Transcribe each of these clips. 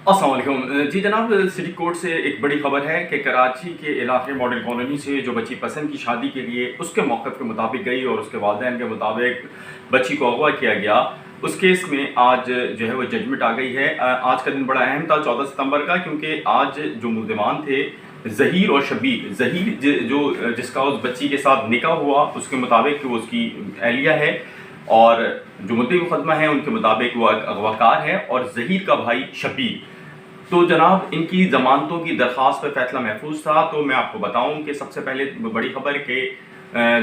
अस्सलाम वालेकुम जी जनाब, सिटी कोर्ट से एक बड़ी ख़बर है कि कराची के इलाके मॉडल कॉलोनी से जो बच्ची पसंद की शादी के लिए उसके मौक़िफ़ के मुताबिक गई और उसके वालिदैन के मुताबिक बच्ची को अगवा किया गया, उस केस में आज जो है वो जजमेंट आ गई है। आज का दिन बड़ा अहम था 14 सितंबर का, क्योंकि आज जो मुल्ज़िमान थे ज़हीर और शबीर, ज़हीर जो जिसका उस बच्ची के साथ निकाह हुआ उसके मुताबिक वो उसकी अहलिया है, और जो मुद्दई मुकदमा है उनके मुताबिक वो अगवाकार है, और ज़हीर का भाई शबीर। तो जनाब इनकी ज़मानतों की दरख्वास्त पर फैसला महफूज था। तो मैं आपको बताऊं कि सबसे पहले बड़ी ख़बर कि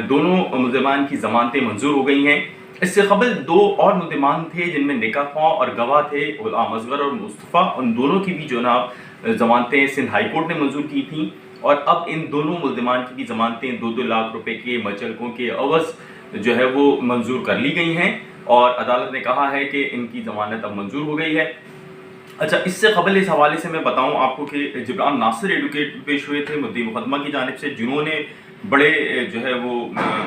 दोनों मुल्ज़िमान की ज़मानतें मंजूर हो गई हैं। इससे कबल दो और मुल्ज़िमान थे जिनमें निकाह ख्वाह और गवाह थे, गुलाम असगर और मुस्तफ़ा। उन दोनों की भी जनाब ज़मानतें सिंध हाई कोर्ट ने मंजूर की थी, और अब इन दोनों मुल्ज़िमान की भी ज़मानतें 2-2 लाख रुपए के मचलकों के अवज़ जो है वो मंजूर कर ली गई हैं, और अदालत ने कहा है कि इनकी ज़मानत अब मंजूर हो गई है। अच्छा, इससे कबल इस हवाले से मैं बताऊं आपको कि जिब्रान नासिर एडवोकेट पेश हुए थे मुद्दई मुकदमा की जानिब से, जिन्होंने बड़े जो है वो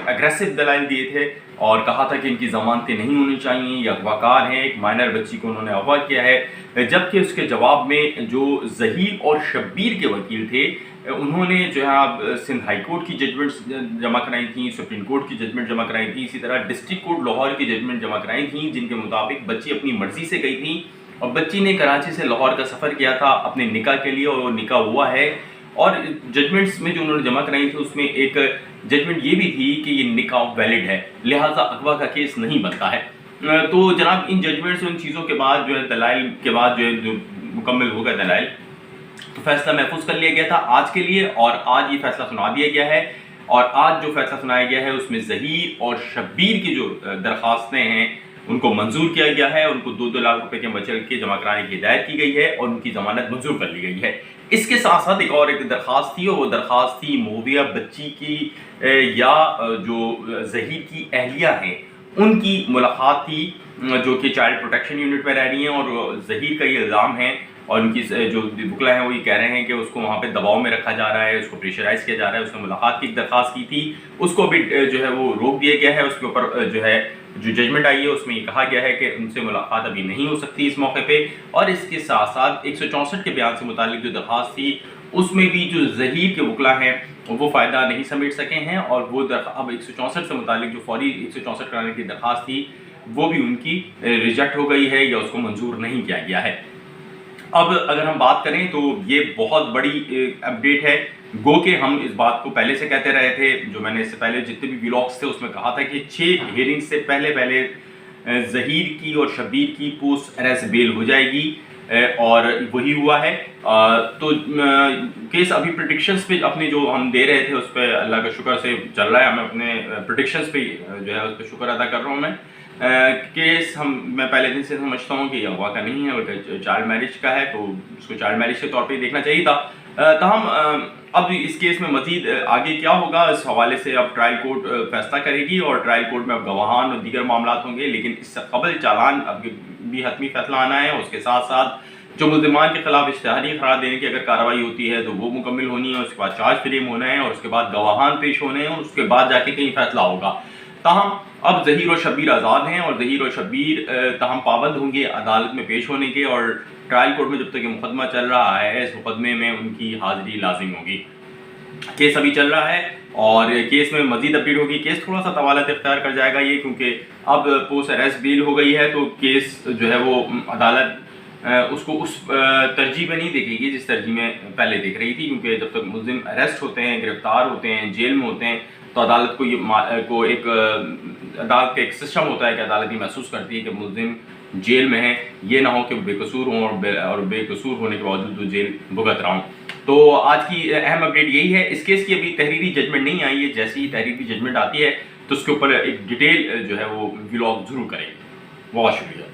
एग्रेसिव दलाइल दिए थे और कहा था कि इनकी ज़मानतें नहीं होनी चाहिए, ये अगवाकार हैं, एक माइनर बच्ची को उन्होंने अगवा किया है। जबकि उसके जवाब में जो ज़हीर और शब्बीर के वकील थे उन्होंने जो है आप सिंध हाई कोर्ट की जजमेंट्स जमा कराई थी, सुप्रीम कोर्ट की जजमेंट जमा कराई थी, इसी तरह डिस्ट्रिक्ट कोर्ट लाहौर की जजमेंट जमा कराई थी, जिनके मुताबिक बच्ची अपनी मर्ज़ी से गई थी और बच्ची ने कराची से लाहौर का सफ़र किया था अपने निकाह के लिए, और वो निकाह हुआ है। और जजमेंट्स में जो उन्होंने जमा कराई थी उसमें एक जजमेंट ये भी थी कि ये निकाह वैलिड है, लिहाजा अगवा का केस नहीं बनता है। तो जनाब इन जजमेंट्स उन चीज़ों के बाद जो है दलाइल के बाद जो मुकम्मल हो गया दलाइल, तो फैसला महफूज कर लिया गया था आज के लिए, और आज ये फैसला सुना दिया गया है। और आज जो फैसला सुनाया गया है उसमें ज़हीर और शब्बीर की जो दरख्वास्तें हैं उनको मंजूर किया गया है, उनको 2-2 लाख रुपए के मचल के जमा कराने की हिदायत की गई है और उनकी ज़मानत मंजूर कर ली गई है। इसके साथ साथ एक और एक दरख्वास्त थी, और वो दरख्वास्त थी मौविया बच्ची की या जो ज़हीर की अहलिया हैं उनकी मुलाकात थी, जो कि चाइल्ड प्रोटेक्शन यूनिट में रह रही हैं, और ज़हीर का ये इल्ज़ाम है और उनकी जो वकील हैं वो ये कह रहे हैं कि उसको वहाँ पे दबाव में रखा जा रहा है, उसको प्रेशराइज़ किया जा रहा है। उसने मुलाकात की दरख्वास्त की थी, उसको भी जो है वो रोक दिया गया है। उसके ऊपर जो है जो जजमेंट आई है उसमें ये कहा गया है कि उनसे मुलाकात अभी नहीं हो सकती इस मौके पे। और इसके साथ साथ 164 के बयान से मुतालिक जो दरख्वास्त थी उसमें भी जो ज़हीर के वकील हैं वो फ़ायदा नहीं समेट सके हैं, और वो अब 164 से मुतालिक जो फौरी 164 कराने की दरख्वास्त थी वो भी उनकी रिजेक्ट हो गई है या उसको मंजूर नहीं किया गया है। अब अगर हम बात करें तो ये बहुत बड़ी अपडेट है, गो के हम इस बात को पहले से कहते रहे थे। जो मैंने इससे पहले जितने भी व्लॉग्स थे उसमें कहा था कि 6 हियरिंग से पहले ज़हीर की और शब्बीर की पोस्ट अरेस्ट बेल हो जाएगी, और वही हुआ है। तो केस अभी प्रेडिक्शंस पे अपने जो हम दे रहे थे उस पर अल्लाह के शुक्र से चल रहा है। हमें अपने प्रेडिक्शंस पे जो है उस पर शुक्र अदा कर रहा हूँ मैं। केस मैं पहले दिन से समझता हूँ कि ये अगवा का नहीं है बल्कि चाइल्ड मैरिज का है, तो उसको चाइल्ड मैरिज के तौर पे देखना चाहिए था। ताहम अब इस केस में मज़ीद आगे क्या होगा इस हवाले से अब ट्रायल कोर्ट फैसला करेगी, और ट्रायल कोर्ट में अब गवाहान और दीगर मामला होंगे। लेकिन इससे कबल चालान अब भी हतमी फैसला आना है। उसके साथ साथ जो मुल्ज़िमान के खिलाफ इश्तिहारी करार देने की अगर कार्रवाई होती है तो वो मुकम्मल होनी है, उसके बाद चार्ज फ्रेम होना है, और उसके बाद गवाहान पेश होने हैं, और उसके बाद जाके कहीं फैसला होगा। ताहम अब ज़हीर और शब्बीर आज़ाद हैं, और ज़हीर और शब्बीर ताहम पाबंद होंगे अदालत में पेश होने के, और ट्रायल कोर्ट में जब तक ये मुकदमा चल रहा है इस मुकदमे में उनकी हाज़िरी लाजिम होगी। केस अभी चल रहा है और केस में मज़ीद अपडेट होगी। केस थोड़ा सा तवालत इख्तियार कर जाएगा ये, क्योंकि अब पोस्ट अरेस्ट बेल हो गई है, तो केस जो है वो अदालत उसको उस तरजीह में नहीं देखेगी जिस तरजीह में पहले देख रही थी। क्योंकि जब तक मुल्ज़िम अरेस्ट होते हैं, गिरफ्तार होते हैं, जेल में होते हैं, तो अदालत को एक अदालत का एक सिस्टम होता है कि अदालत ये महसूस करती है कि मुल्ज़िम जेल में है, ये ना हो कि बेकसूर हों और बेकसूर होने के बावजूद वो जेल भुगत रहा हूँ। तो आज की अहम अपडेट यही है। इस केस की अभी तहरीरी जजमेंट नहीं आई है, जैसे ही तहरीरी जजमेंट आती है तो उसके ऊपर एक डिटेल जो है वो व्लॉग ज़रूर करेंगे। बहुत शुक्रिया।